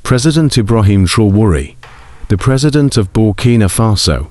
President Ibrahim Traore, the president of Burkina Faso,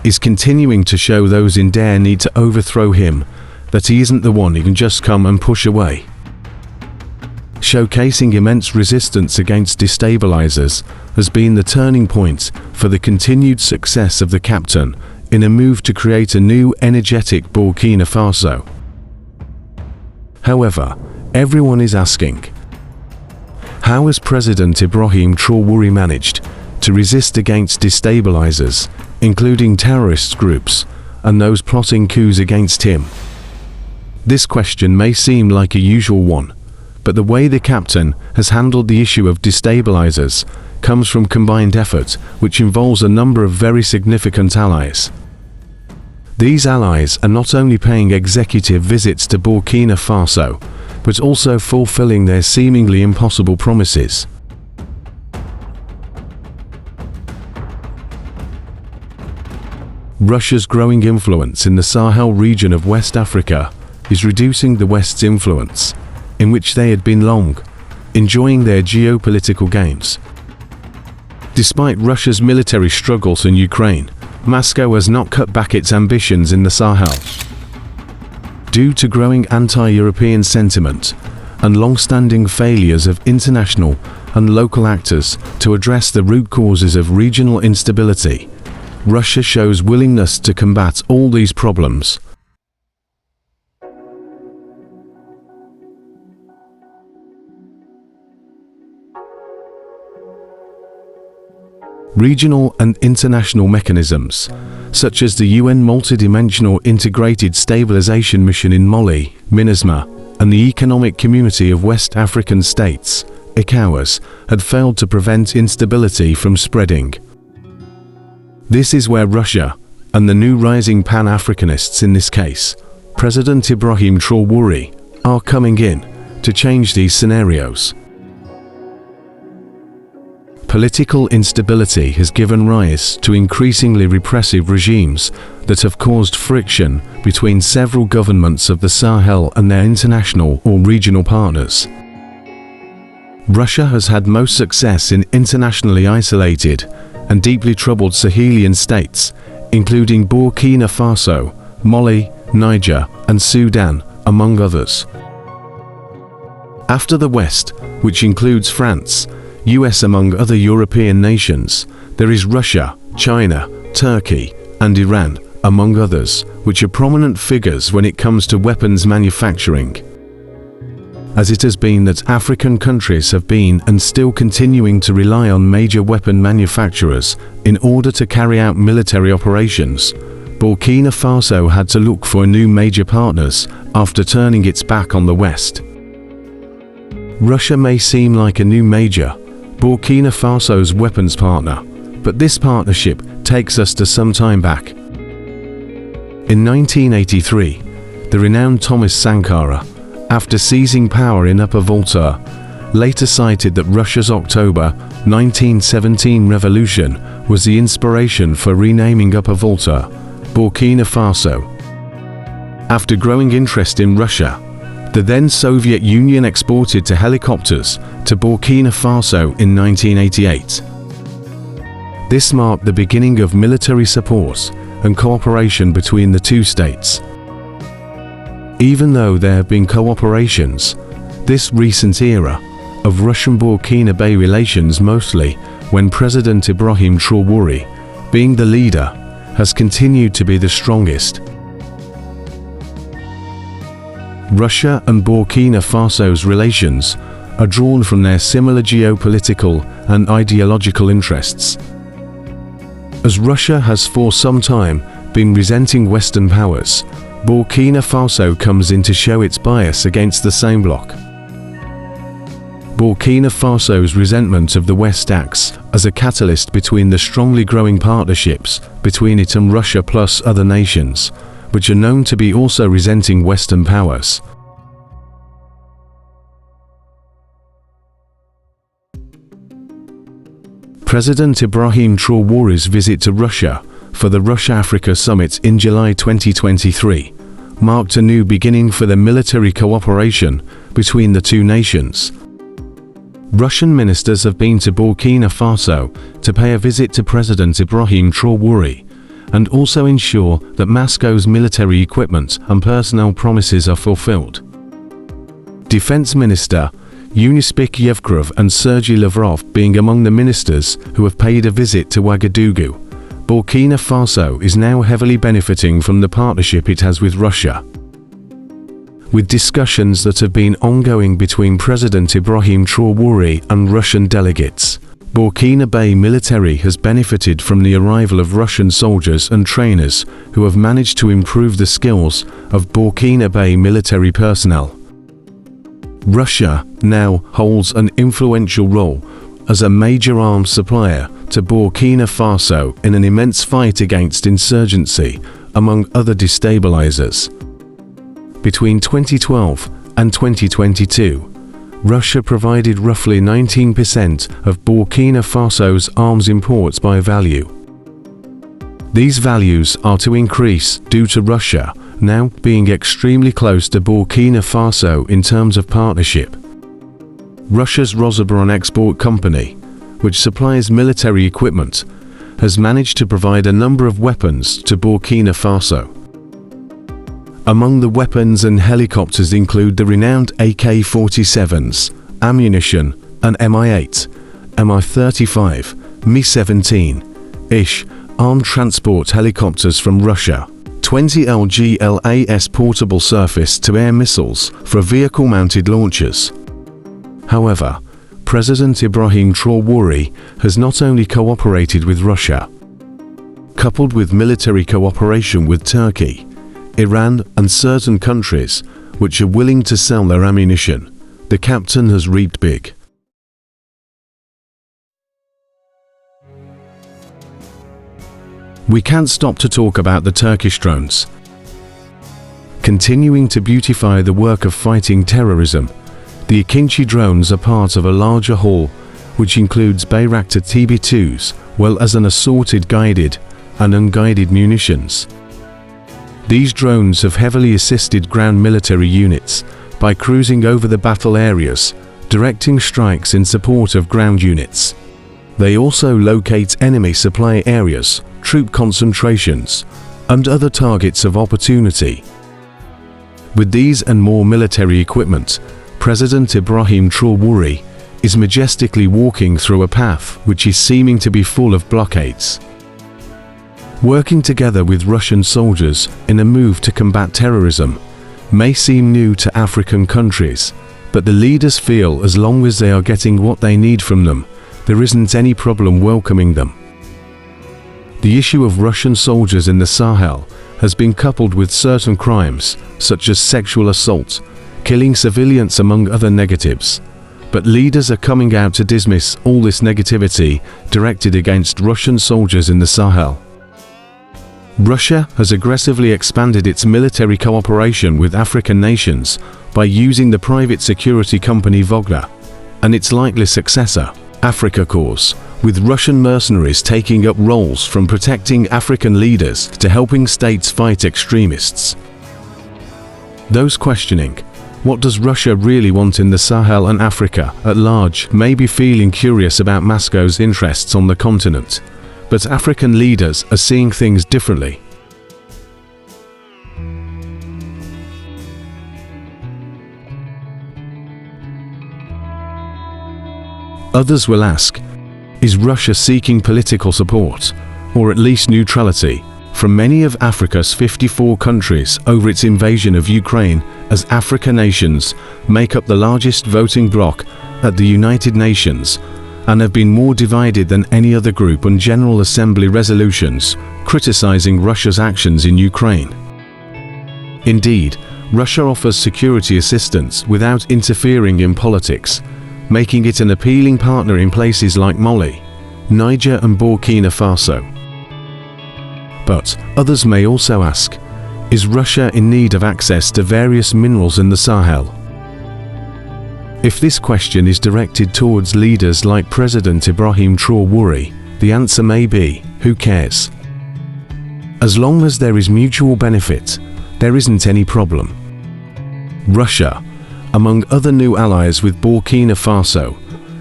is continuing to show those in dare need to overthrow him that he isn't the one who can just come and push away. Showcasing immense resistance against destabilizers has been the turning point for the continued success of the captain in a move to create a new energetic Burkina Faso. However, everyone is asking, how has President Ibrahim Traore managed to resist against destabilizers, including terrorist groups and those plotting coups against him? This question may seem like a usual one, but the way the captain has handled the issue of destabilizers comes from combined effort, which involves a number of very significant allies. These allies are not only paying executive visits to Burkina Faso, but also fulfilling their seemingly impossible promises. Russia's growing influence in the Sahel region of West Africa is reducing the West's influence, in which they had been long enjoying their geopolitical gains. Despite Russia's military struggles in Ukraine, Moscow has not cut back its ambitions in the Sahel. Due to growing anti-European sentiment and long-standing failures of international and local actors to address the root causes of regional instability, Russia shows willingness to combat all these problems. Regional and international mechanisms, such as the UN Multidimensional Integrated Stabilization Mission in Mali, MINUSMA, and the Economic Community of West African States, ECOWAS, had failed to prevent instability from spreading. This is where Russia, and the new rising Pan-Africanists in this case, President Ibrahim Traore, are coming in to change these scenarios. Political instability has given rise to increasingly repressive regimes that have caused friction between several governments of the Sahel and their international or regional partners. Russia has had most success in internationally isolated and deeply troubled Sahelian states, including Burkina Faso, Mali, Niger, and Sudan, among others. After the West, which includes France, US among other European nations, there is Russia, China, Turkey, and Iran, among others, which are prominent figures when it comes to weapons manufacturing. As it has been that African countries have been and still continuing to rely on major weapon manufacturers in order to carry out military operations, Burkina Faso had to look for new major partners after turning its back on the West. Russia may seem like a new major, Burkina Faso's weapons partner, but this partnership takes us to some time back. In 1983, the renowned Thomas Sankara, after seizing power in Upper Volta, later cited that Russia's October 1917 revolution was the inspiration for renaming Upper Volta Burkina Faso. After growing interest in Russia, the then Soviet Union exported helicopters to Burkina Faso in 1988. This marked the beginning of military support and cooperation between the two states. Even though there have been cooperations, this recent era of Russian-Burkina relations, mostly when President Ibrahim Traore, being the leader, has continued to be the strongest. Russia and Burkina Faso's relations are drawn from their similar geopolitical and ideological interests. As Russia has for some time been resenting Western powers, Burkina Faso comes in to show its bias against the same bloc. Burkina Faso's resentment of the West acts as a catalyst between the strongly growing partnerships between it and Russia plus other nations, which are known to be also resenting Western powers. President Ibrahim Traore's visit to Russia for the Russia-Africa Summit in July 2023 marked a new beginning for the military cooperation between the two nations. Russian ministers have been to Burkina Faso to pay a visit to President Ibrahim Traore and also ensure that Moscow's military equipment and personnel promises are fulfilled. Defense Minister Yunusbek Yevgrov and Sergei Lavrov being among the ministers who have paid a visit to Ouagadougou, Burkina Faso is now heavily benefiting from the partnership it has with Russia. With discussions that have been ongoing between President Ibrahim Traore and Russian delegates, Burkina Faso military has benefited from the arrival of Russian soldiers and trainers who have managed to improve the skills of Burkina Faso military personnel. Russia now holds an influential role as a major arms supplier to Burkina Faso in an immense fight against insurgency, among other destabilizers. Between 2012 and 2022, Russia provided roughly 19% of Burkina Faso's arms imports by value. These values are to increase due to Russia now being extremely close to Burkina Faso in terms of partnership. Russia's Rosoboron Export Company, which supplies military equipment, has managed to provide a number of weapons to Burkina Faso. Among the weapons and helicopters include the renowned AK-47s, ammunition, and Mi-8, Mi-35, Mi-17-ish armed transport helicopters from Russia, 20 LGLAS portable surface-to-air missiles for vehicle-mounted launchers. However, President Ibrahim Traore has not only cooperated with Russia. Coupled with military cooperation with Turkey, Iran and certain countries which are willing to sell their ammunition, the captain has reaped big. We can't stop to talk about the Turkish drones. Continuing to beautify the work of fighting terrorism, the Akinci drones are part of a larger haul which includes Bayraktar TB2s, well as an assorted guided and unguided munitions. These drones have heavily assisted ground military units by cruising over the battle areas, directing strikes in support of ground units. They also locate enemy supply areas, troop concentrations, and other targets of opportunity. With these and more military equipment, President Ibrahim Traore is majestically walking through a path which is seeming to be full of blockades. Working together with Russian soldiers in a move to combat terrorism may seem new to African countries, but the leaders feel as long as they are getting what they need from them, there isn't any problem welcoming them. The issue of Russian soldiers in the Sahel has been coupled with certain crimes, such as sexual assault, killing civilians among other negatives. But leaders are coming out to dismiss all this negativity directed against Russian soldiers in the Sahel. Russia has aggressively expanded its military cooperation with African nations by using the private security company Wagner and its likely successor, Africa Corps, with Russian mercenaries taking up roles from protecting African leaders to helping states fight extremists. Those questioning, what does Russia really want in the Sahel and Africa at large, may be feeling curious about Moscow's interests on the continent, but African leaders are seeing things differently. Others will ask, is Russia seeking political support, or at least neutrality, from many of Africa's 54 countries over its invasion of Ukraine, as African nations make up the largest voting bloc at the United Nations and have been more divided than any other group on General Assembly resolutions criticizing Russia's actions in Ukraine. Indeed, Russia offers security assistance without interfering in politics, making it an appealing partner in places like Mali, Niger and Burkina Faso. But others may also ask, is Russia in need of access to various minerals in the Sahel? If this question is directed towards leaders like President Ibrahim Traore, the answer may be, who cares? As long as there is mutual benefit, there isn't any problem. Russia, among other new allies with Burkina Faso,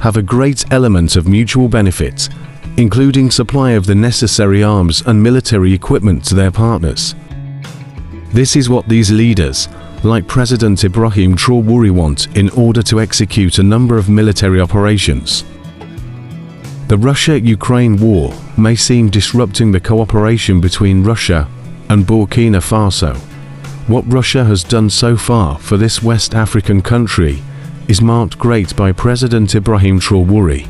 have a great element of mutual benefit, including supply of the necessary arms and military equipment to their partners. This is what these leaders, like President Ibrahim Traore, want in order to execute a number of military operations. The Russia-Ukraine war may seem disrupting the cooperation between Russia and Burkina Faso. What Russia has done so far for this West African country is marked great by President Ibrahim Traore.